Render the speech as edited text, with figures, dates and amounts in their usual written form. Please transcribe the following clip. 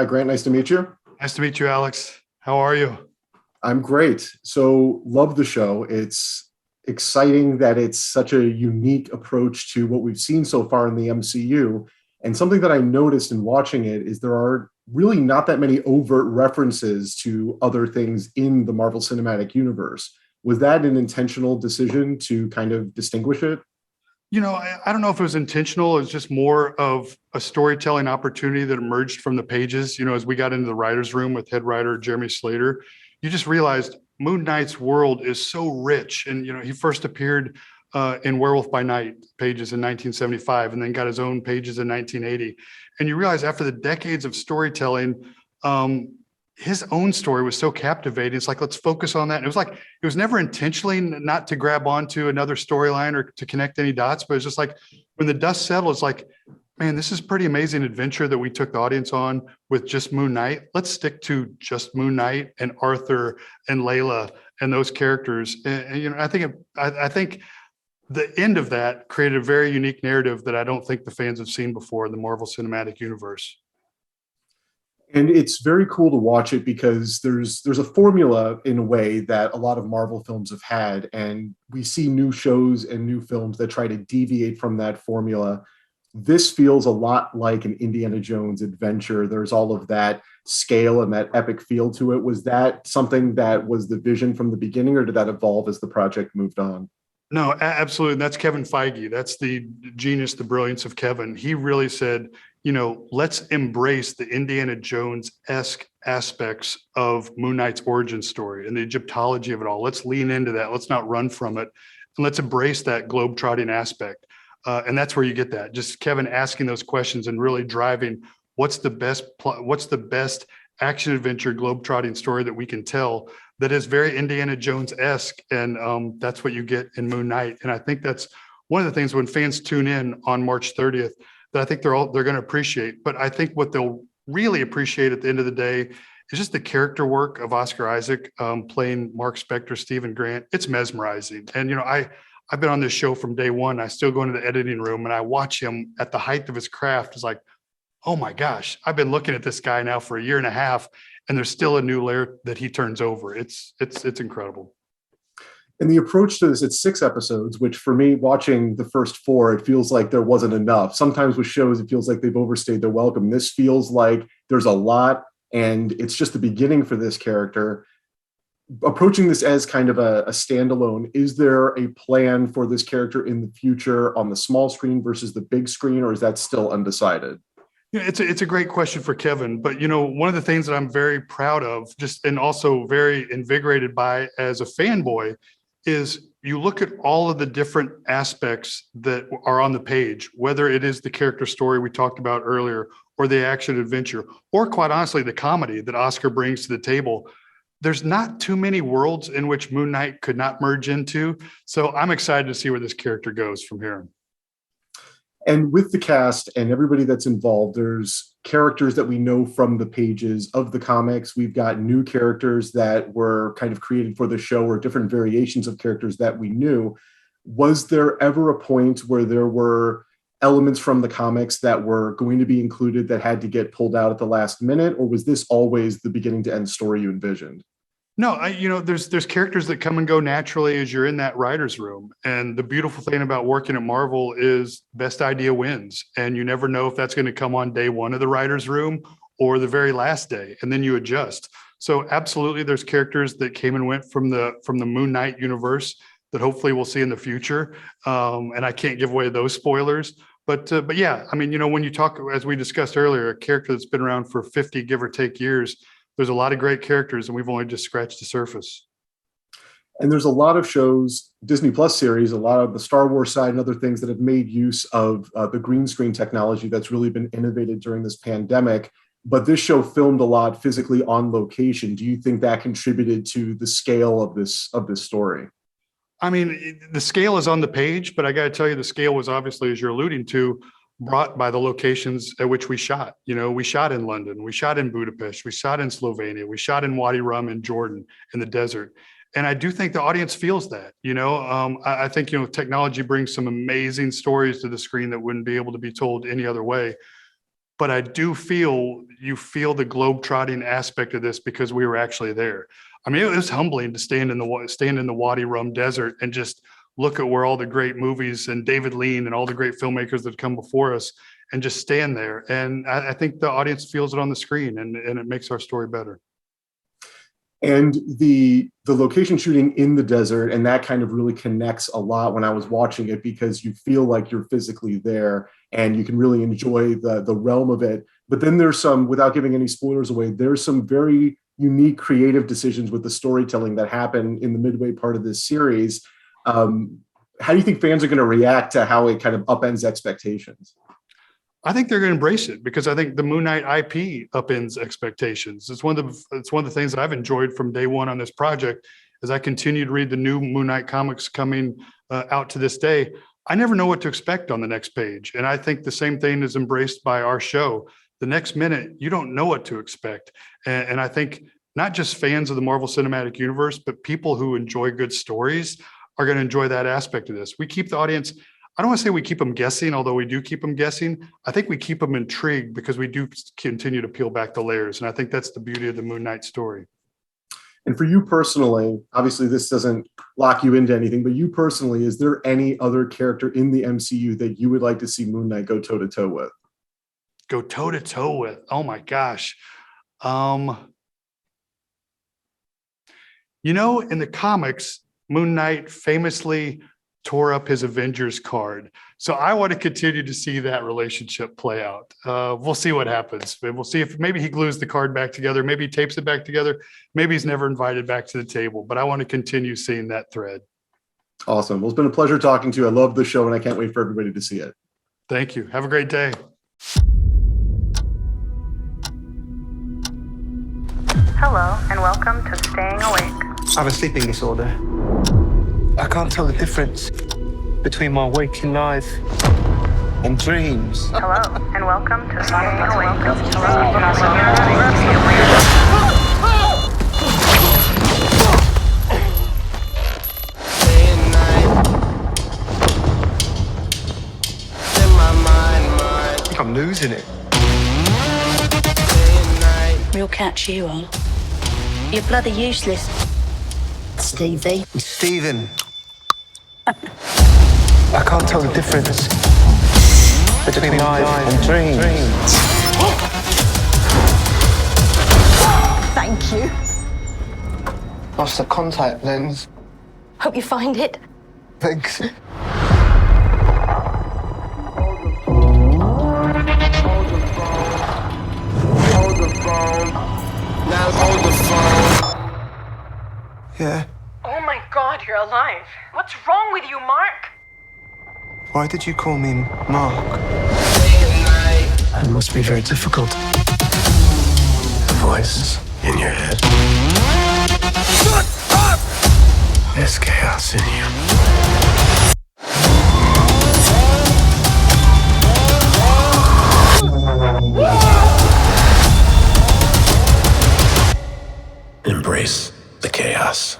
Hi, Grant. Nice to meet you. Nice to meet you, Alex. How are you? I'm great. So, love the show. It's exciting that it's such a unique approach to what we've seen so far in the MCU. And something that I noticed in watching it is there are really not that many overt references to other things in the Marvel Cinematic Universe. Was that an intentional decision to kind of distinguish it? I don't know if it was intentional. It was just more of a storytelling opportunity that emerged from the pages. As we got into the writer's room with head writer Jeremy Slater, you just realized Moon Knight's world is so rich. And, he first appeared in Werewolf by Night pages in 1975 and then got his own pages in 1980. And you realize after the decades of storytelling, um, his own story was so captivating. It's like, let's focus on that. And it was never intentionally not to grab onto another storyline or to connect any dots, but it's just like when the dust settled, it's like, man, this is pretty amazing adventure that we took the audience on with just Moon Knight. Let's stick to just Moon Knight and Arthur and Layla and those characters. I think the end of that created a very unique narrative that I don't think the fans have seen before in the Marvel Cinematic Universe. And it's very cool to watch it because there's a formula in a way that a lot of Marvel films have had, and we see new shows and new films that try to deviate from that formula. This feels a lot like an Indiana Jones adventure. There's all of that scale and that epic feel to it. Was that something that was the vision from the beginning, or did that evolve as the project moved on? No, absolutely. And that's Kevin Feige. That's the genius, the brilliance of Kevin. He really said, let's embrace the Indiana Jones-esque aspects of Moon Knight's origin story and the Egyptology of it all. Let's lean into that. Let's not run from it. And let's embrace that globe-trotting aspect. And that's where you get that. Just Kevin asking those questions and really driving what's the best action adventure globe-trotting story that we can tell that is very Indiana Jones-esque. And that's what you get in Moon Knight. And I think that's one of the things when fans tune in on March 30th that I think they're going to appreciate. But I think what they'll really appreciate at the end of the day is just the character work of Oscar Isaac playing Marc Spector, Stephen Grant. It's mesmerizing. And I've been on this show from day one. I still go into the editing room and I watch him at the height of his craft. It's like, oh my gosh, I've been looking at this guy now for a year and a half, and there's still a new layer that he turns over. It's incredible. And the approach to this, it's 6 episodes, which for me, watching the first four, it feels like there wasn't enough. Sometimes with shows, it feels like they've overstayed their welcome. This feels like there's a lot, and it's just the beginning for this character. Approaching this as kind of a standalone, is there a plan for this character in the future on the small screen versus the big screen, or is that still undecided? It's a great question for Kevin, but one of the things that I'm very proud of, just and also very invigorated by as a fanboy, is you look at all of the different aspects that are on the page, whether it is the character story we talked about earlier, or the action adventure, or quite honestly, the comedy that Oscar brings to the table. There's not too many worlds in which Moon Knight could not merge into. So I'm excited to see where this character goes from here. And with the cast and everybody that's involved, there's characters that we know from the pages of the comics. We've got new characters that were kind of created for the show, or different variations of characters that we knew. Was there ever a point where there were elements from the comics that were going to be included that had to get pulled out at the last minute, or was this always the beginning to end story you envisioned? No, there's characters that come and go naturally as you're in that writer's room. And the beautiful thing about working at Marvel is best idea wins. And you never know if that's going to come on day one of the writer's room or the very last day, and then you adjust. So absolutely, there's characters that came and went from the Moon Knight universe that hopefully we'll see in the future. And I can't give away those spoilers. But yeah, I mean, when you talk, as we discussed earlier, a character that's been around for 50, give or take years, there's a lot of great characters, and we've only just scratched the surface. And there's a lot of shows, Disney Plus series, a lot of the Star Wars side and other things that have made use of the green screen technology that's really been innovated during this pandemic. But this show filmed a lot physically on location. Do you think that contributed to the scale of this story? I mean, the scale is on the page, but I got to tell you, the scale was obviously, as you're alluding to, brought by the locations at which we shot. We shot in London, we shot in Budapest, we shot in Slovenia, we shot in Wadi Rum in Jordan in the desert. And I do think the audience feels that. I think technology brings some amazing stories to the screen that wouldn't be able to be told any other way. but I do feel you feel the globe-trotting aspect of this because we were actually there. I mean, it was humbling to stand in the Wadi Rum desert and just look at where all the great movies and David Lean and all the great filmmakers that come before us and just stand there. And I think the audience feels it on the screen, and it makes our story better. And the location shooting in the desert, and that kind of really connects a lot when I was watching it, because you feel like you're physically there and you can really enjoy the realm of it. But then there's some, without giving any spoilers away, there's some very unique creative decisions with the storytelling that happen in the midway part of this series. How do you think fans are going to react to how it kind of upends expectations? I think they're going to embrace it, because I think the Moon Knight IP upends expectations. It's one of the things that I've enjoyed from day one on this project. As I continue to read the new Moon Knight comics coming out to this day, I never know what to expect on the next page. And I think the same thing is embraced by our show. The next minute, you don't know what to expect. And I think not just fans of the Marvel Cinematic Universe, but people who enjoy good stories are going to enjoy that aspect of this. We keep the audience, I don't want to say we keep them guessing, although we do keep them guessing. I think we keep them intrigued because we do continue to peel back the layers. And I think that's the beauty of the Moon Knight story. And for you personally, obviously this doesn't lock you into anything, but you personally, is there any other character in the MCU that you would like to see Moon Knight go toe-to-toe with? Go toe-to-toe with? Oh my gosh. You know, in the comics, Moon Knight famously tore up his Avengers card. So I want to continue to see that relationship play out. We'll see what happens. We'll see if maybe he glues the card back together. Maybe he tapes it back together. Maybe he's never invited back to the table, but I want to continue seeing that thread. Awesome. Well, it's been a pleasure talking to you. I love the show and I can't wait for everybody to see it. Thank you. Have a great day. Hello, and welcome to Staying Awake. I have a sleeping disorder. I can't tell the difference between my waking life and dreams. Hello, and welcome to Staying Awake. I think I'm losing it. We'll catch you on. You're bloody useless, Stevie. Stephen. I can't tell the difference between life and dreams. Thank you. Lost the contact lens. Hope you find it. Thanks. Yeah. Oh my God, you're alive. What's wrong with you, Mark? Why did you call me Mark? It must be very difficult. The voice in your head. Shut up! There's chaos in you. Embrace the chaos.